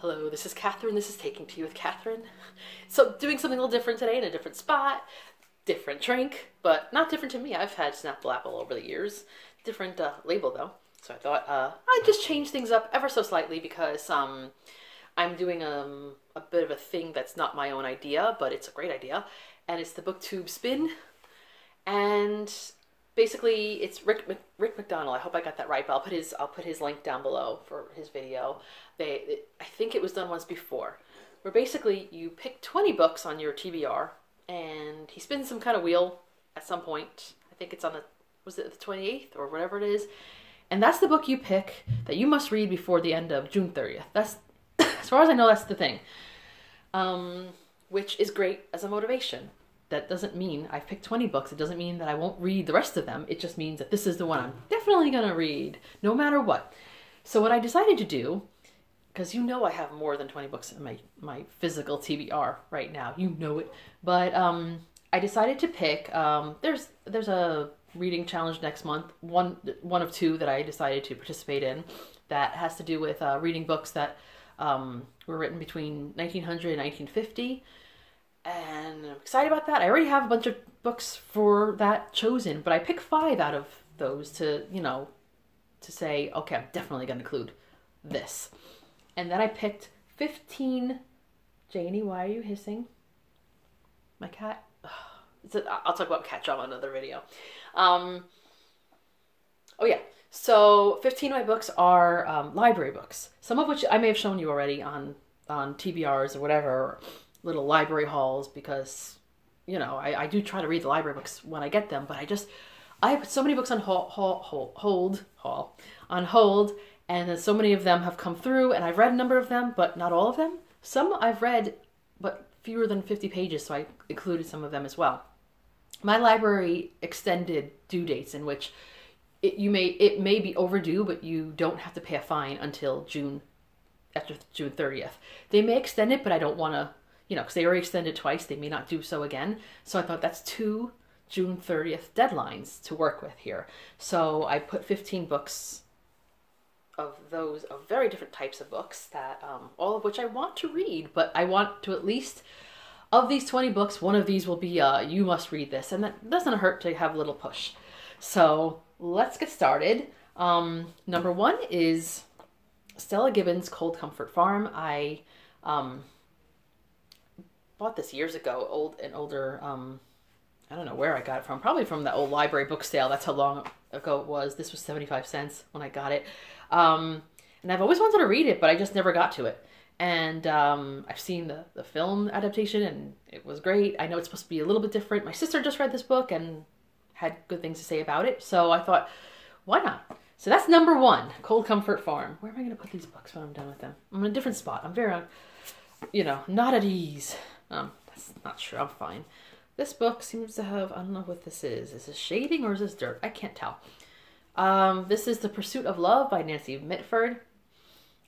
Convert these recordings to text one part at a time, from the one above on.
Hello, this is Catherine. This is Taking Tea with Catherine. So doing something a little different today in a different spot, different drink, but not different to me. I've had Snapple Apple over the years. Different label though. So I thought I'd just change things up ever so slightly because I'm doing a bit of a thing that's not my own idea, but it's a great idea. And it's the Booktube Spin. And basically it's Rick McDonald. I hope I got that right, but I'll put his link down below for his video. I think it was done once before, where basically you pick 20 books on your TBR and he spins some kind of wheel at some point. I think it's on was it the 28th or whatever it is. And that's the book you pick that you must read before the end of June 30th. That's, as far as I know, that's the thing. Which is great as a motivation. That doesn't mean I've picked 20 books. It doesn't mean that I won't read the rest of them. It just means that this is the one I'm definitely going to read, no matter what. So what I decided to do, because you know I have more than 20 books in my physical TBR right now. You know it. But I decided to pick, there's a reading challenge next month, one of two that I decided to participate in that has to do with reading books that were written between 1900 and 1950. And I'm excited about that. I already have a bunch of books for that chosen, but I picked 5 out of those to, you know, to say, okay, I'm definitely going to include this. And then I picked 15. Janie, why are you hissing? My cat? I'll talk about cat drama in another video. Oh yeah. So 15 of my books are library books. Some of which I may have shown you already on TBRs or whatever, little library hauls, because, you know, I do try to read the library books when I get them, but I put so many books on hold, and then so many of them have come through, and I've read a number of them, but not all of them. Some I've read, but fewer than 50 pages, so I included some of them as well. My library extended due dates in which it may be overdue, but you don't have to pay a fine until after June 30th. They may extend it, but I don't want to, you know, because they already extended twice, they may not do so again. So I thought that's 2 June 30th deadlines to work with here. So I put 15 books of very different types of books that all of which I want to read, but I want to at least, of these 20 books, one of these will be you must read this, and that doesn't hurt to have a little push. So let's get started. Number 1 is Stella Gibbons' Cold Comfort Farm. I bought this years ago, an older, I don't know where I got it from, probably from the old library book sale. That's how long ago it was. This was 75 cents when I got it. And I've always wanted to read it, but I just never got to it. And I've seen the film adaptation, and it was great. I know it's supposed to be a little bit different. My sister just read this book and had good things to say about it, so I thought, why not? So that's number 1, Cold Comfort Farm. Where am I going to put these books when I'm done with them? I'm in a different spot. I'm very, you know, not at ease. That's not true. I'm fine. This book seems to have, I don't know what this is. Is this shading or is this dirt? I can't tell. This is The Pursuit of Love by Nancy Mitford.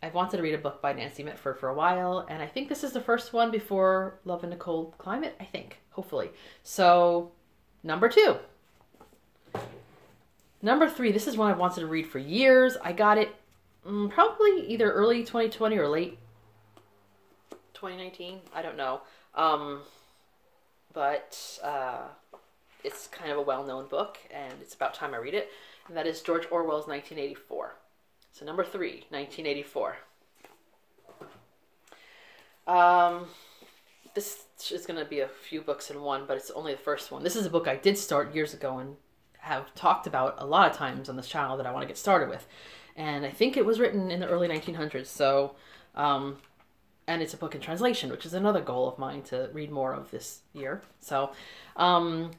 I've wanted to read a book by Nancy Mitford for a while, and I think this is the first one before Love in a Cold Climate, I think, hopefully. So, number 2. Number 3, this is one I've wanted to read for years. I got it probably either early 2020 or late 2019. I don't know. But it's kind of a well-known book, and it's about time I read it. And that is George Orwell's 1984. So number 3, 1984. This is going to be a few books in one, but it's only the first one. This is a book I did start years ago and have talked about a lot of times on this channel that I want to get started with. And I think it was written in the early 1900s. So, and it's a book in translation, which is another goal of mine to read more of this year. So,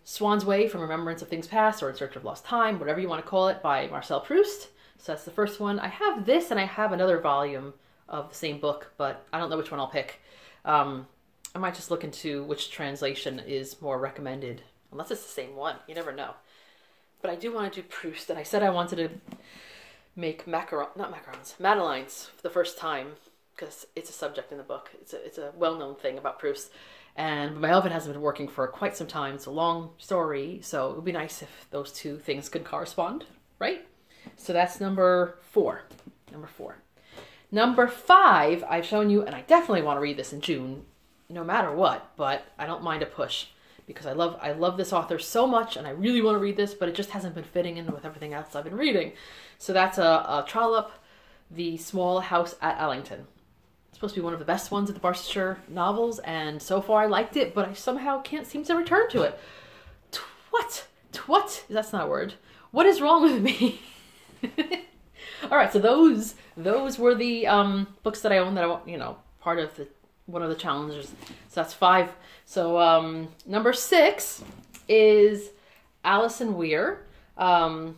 Swann's Way, From Remembrance of Things Past, or In Search of Lost Time, whatever you want to call it, by Marcel Proust. So that's the first one. I have this, and I have another volume of the same book, but I don't know which one I'll pick. I might just look into which translation is more recommended, unless it's the same one. You never know. But I do want to do Proust, and I said I wanted to make Madeleines for the first time, because it's a subject in the book. It's a well-known thing about Proust. And my oven hasn't been working for quite some time. It's a long story, so it would be nice if those two things could correspond, right? So that's number 4. Number 4. Number 5, I've shown you, and I definitely want to read this in June, no matter what, but I don't mind a push because I love this author so much and I really want to read this, but it just hasn't been fitting in with everything else I've been reading. So that's a Trollope, The Small House at Allington. It's supposed to be one of the best ones of the Barsetshire novels, and so far I liked it, but I somehow can't seem to return to it. What? That's not a word. What is wrong with me? All right, so those were the books that I own that I, part of one of the challenges. So that's 5. So number 6 is Alison Weir. I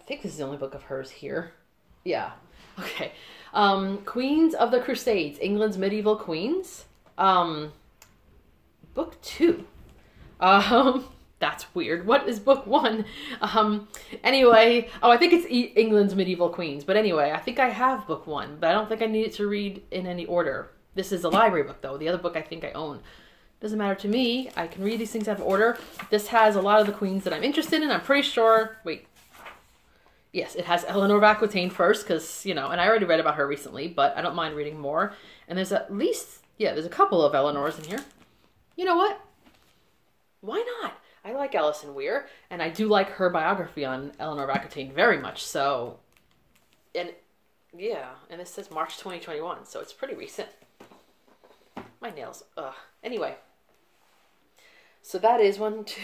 think this is the only book of hers here. Yeah. Okay. Queens of the Crusades, England's Medieval Queens. Book 2. That's weird. What is book 1? Anyway, I think it's England's Medieval Queens. But anyway, I think I have book 1, but I don't think I need it to read in any order. This is a library book, though. The other book I think I own. Doesn't matter to me. I can read these things out of order. This has a lot of the queens that I'm interested in. I'm pretty sure... Wait. Yes, it has Eleanor of Aquitaine first, because, and I already read about her recently, but I don't mind reading more. And there's at least... Yeah, there's a couple of Eleanors in here. You know what? Why not? I like Alison Weir, and I do like her biography on Eleanor of Aquitaine very much, so... And, yeah, and this says March 2021, so it's pretty recent. My nails, ugh. Anyway. So that is 1, 2, 3, 4,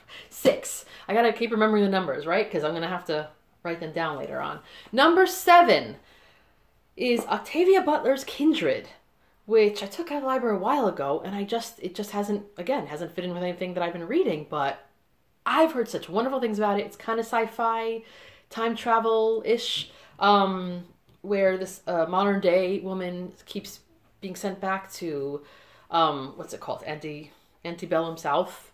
5, 6. I gotta keep remembering the numbers, right? Because I'm gonna have to write them down later on. Number 7 is Octavia Butler's Kindred, which I took out of the library a while ago, and it just hasn't fit in with anything that I've been reading, but I've heard such wonderful things about it. It's kind of sci-fi, time travel-ish, where this modern day woman keeps being sent back to, what's it called? Antebellum South,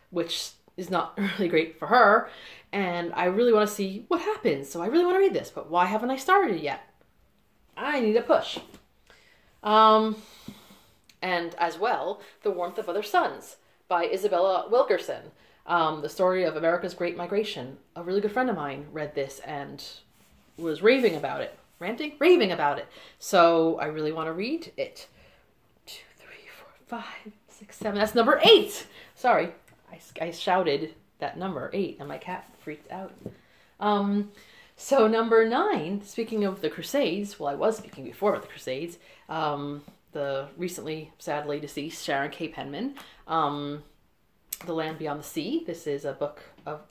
which is not really great for her. And I really want to see what happens. So I really want to read this, but why haven't I started it yet? I need a push. And as well, The Warmth of Other Suns by Isabella Wilkerson. The story of America's Great Migration. A really good friend of mine read this and was raving about it. Raving about it. So I really want to read it. 2, 3, 4, 5, 6, 7. That's number 8. Sorry, I shouted that number 8 and my cat freaked out. So number 9, speaking of the Crusades, well, I was speaking before about the Crusades, the recently, sadly deceased Sharon K. Penman, The Land Beyond the Sea. This is a book of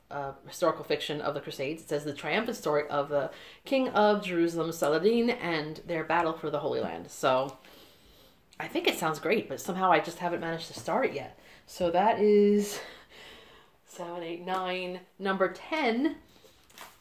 historical fiction of the Crusades. It says the triumphant story of the King of Jerusalem, Saladin, and their battle for the Holy Land. So I think it sounds great, but somehow I just haven't managed to start it yet. So that is 7, 8, 9. Number 10,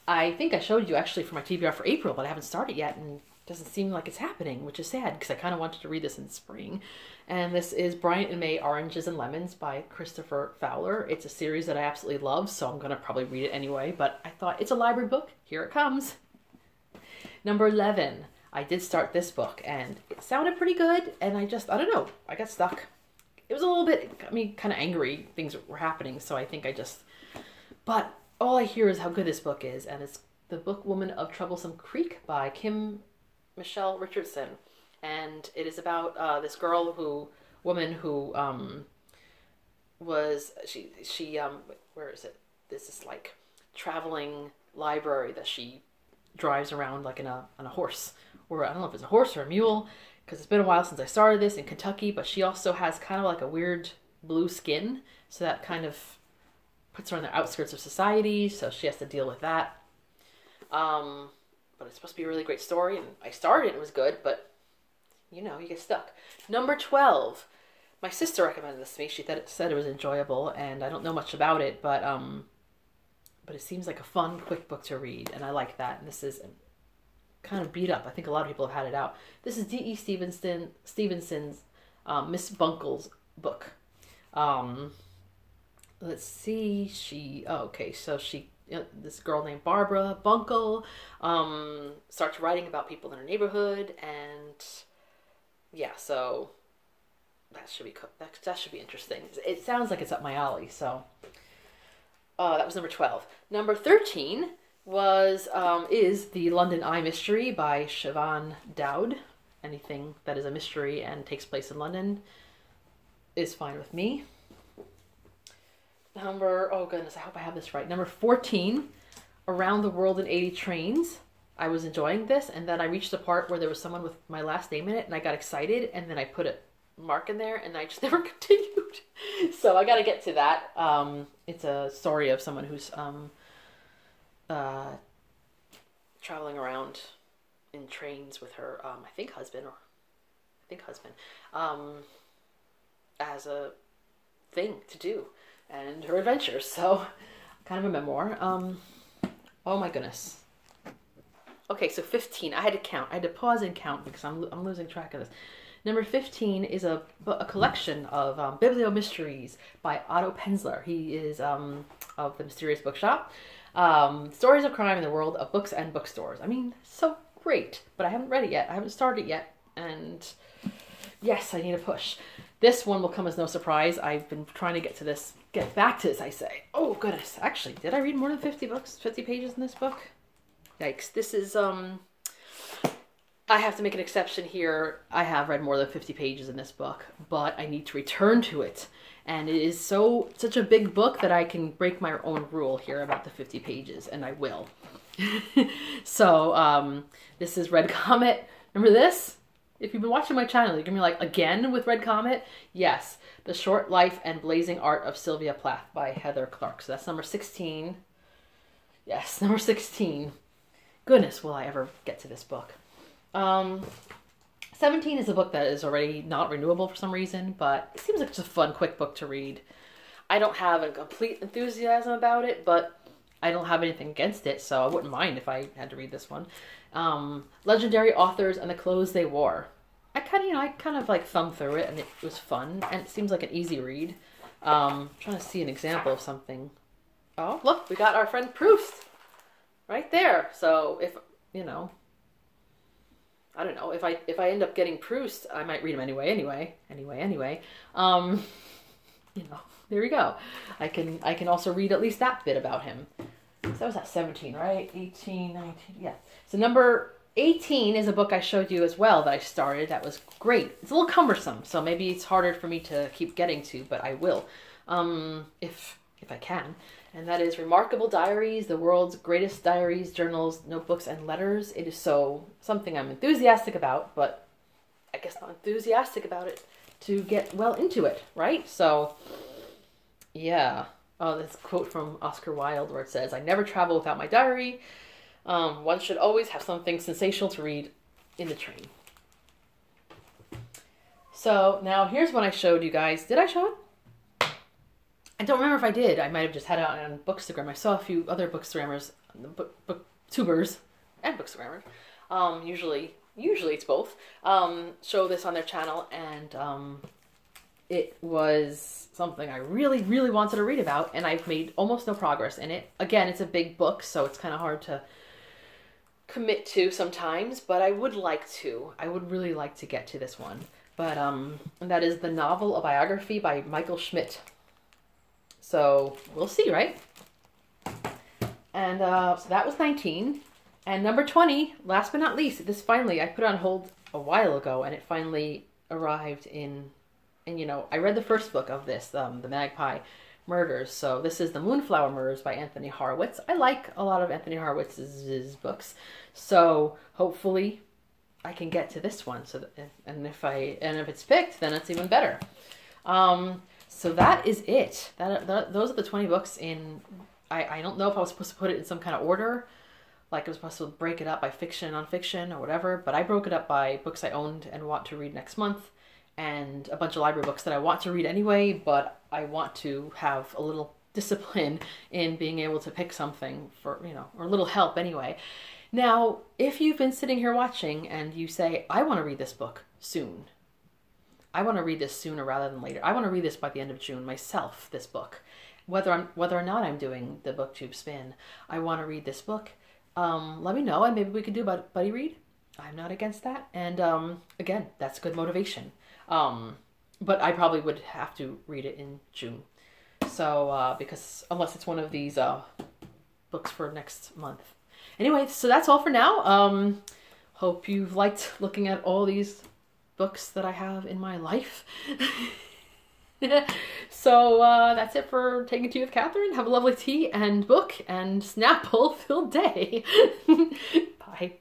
I think I showed you actually for my TBR for April, but I haven't started yet, and it doesn't seem like it's happening, which is sad because I kind of wanted to read this in spring. And this is Bryant and May Oranges and Lemons by Christopher Fowler. It's a series that I absolutely love, so I'm going to probably read it anyway, but I thought it's a library book. Here it comes. Number 11. I did start this book, and it sounded pretty good, and I don't know, I got stuck. It was a little bit, got me kind of angry. Things were happening, so I think but all I hear is how good this book is, and it's The Book Woman of Troublesome Creek by Kim Michelle Richardson. And it is about this woman who was, where is it? This is like traveling library that she drives around like on a horse, or I don't know if it's a horse or a mule, because it's been a while since I started this, in Kentucky, but she also has kind of like a weird blue skin, so that kind of puts her on the outskirts of society, so she has to deal with that. But it's supposed to be a really great story, and I started it, it was good, but you get stuck. Number 12. My sister recommended this to me. She said it was enjoyable, and I don't know much about it, but it seems like a fun, quick book to read, and I like that. And this is kind of beat up. I think a lot of people have had it out. This is D.E. Stevenson's Miss Buncle's book. Let's see. So this girl named Barbara Buncle starts writing about people in her neighborhood, and yeah, so that should be interesting. It sounds like it's up my alley. So that was number 12. Number 13 is The London Eye Mystery by Siobhan Dowd. Anything that is a mystery and takes place in London is fine with me. Oh goodness, I hope I have this right. Number 14, Around the World in 80 Trains. I was enjoying this, and then I reached the part where there was someone with my last name in it, and I got excited, and then I put a mark in there, and I just never continued. So I got to get to that. It's a story of someone who's traveling around in trains with her, I think husband, as a thing to do, and her adventures. So kind of a memoir. Oh my goodness. Okay, so 15. I had to count. I had to pause and count because I'm losing track of this. Number 15 is a collection of Bibliomysteries by Otto Penzler. He is of the Mysterious Bookshop. Stories of crime in the world of books and bookstores. I mean, so great, but I haven't read it yet. I haven't started it yet, and yes, I need a push. This one will come as no surprise. I've been trying to get back to this, I say. Oh goodness, actually, did I read more than 50 pages in this book? Yikes, this is, I have to make an exception here. I have read more than 50 pages in this book, but I need to return to it. And it is such a big book that I can break my own rule here about the 50 pages, and I will. So, this is Red Comet. Remember this? If you've been watching my channel, you're gonna be like, again with Red Comet? Yes. The Short Life and Blazing Art of Sylvia Plath by Heather Clark. So that's number 16. Yes, number 16. Goodness, will I ever get to this book. 17 is a book that is already not renewable for some reason, but it seems like it's a fun, quick book to read. I don't have a complete enthusiasm about it, but I don't have anything against it, so I wouldn't mind if I had to read this one. Legendary Authors and the Clothes They Wore. I kind of like thumbed through it, and it was fun, and it seems like an easy read. Trying to see an example of something. Oh, look, we got our friend Proust right there. So if, I don't know, if I end up getting Proust, I might read him anyway. There we go. I can also read at least that bit about him. So that was at 17, right? 18, 19, yeah. So number 18 is a book I showed you as well that I started. That was great. It's a little cumbersome, so maybe it's harder for me to keep getting to, but I will, if I can. And that is Remarkable Diaries, the World's Greatest Diaries, Journals, Notebooks, and Letters. It is something I'm enthusiastic about, but I guess not enthusiastic about it to get well into it, right? So, yeah. Oh, this quote from Oscar Wilde where it says, "I never travel without my diary. One should always have something sensational to read in the train." So now here's one I showed you guys. Did I show it? I don't remember if I did. I might have just had it on Bookstagram. I saw a few other Bookstagrammers, Booktubers, and Bookstagrammers. Usually it's both. Show this on their channel, and it was something I really, really wanted to read about, and I've made almost no progress in it. Again, it's a big book, so it's kind of hard to commit to sometimes, but I would like to. I would really like to get to this one. But that is the novel, A Biography by Michael Schmidt. So we'll see, right? And so that was 19. And number 20, last but not least, this finally, I put it on hold a while ago, and it finally arrived in, and I read the first book of this, the Magpie Murders. So this is The Moonflower Murders by Anthony Horowitz. I like a lot of Anthony Horowitz's books. So hopefully I can get to this one. So if it's picked, then it's even better. So that is it. Those are the 20 books in, I don't know if I was supposed to put it in some kind of order, like I was supposed to break it up by fiction and nonfiction or whatever, but I broke it up by books I owned and want to read next month, and a bunch of library books that I want to read anyway, but I want to have a little discipline in being able to pick something for, or a little help anyway. Now, if you've been sitting here watching and you say, I want to read this book soon, I want to read this sooner rather than later. I want to read this by the end of June myself, this book. Whether or not I'm doing the Booktube Spin, I want to read this book. Let me know, and maybe we could do a buddy read. I'm not against that. And again, that's good motivation. But I probably would have to read it in June. So, because unless it's one of these books for next month, Anyway, so that's all for now. Hope you've liked looking at all these books that I have in my life. So that's it for Taking Tea with Catherine. Have a lovely tea and book and Snapple filled day. Bye.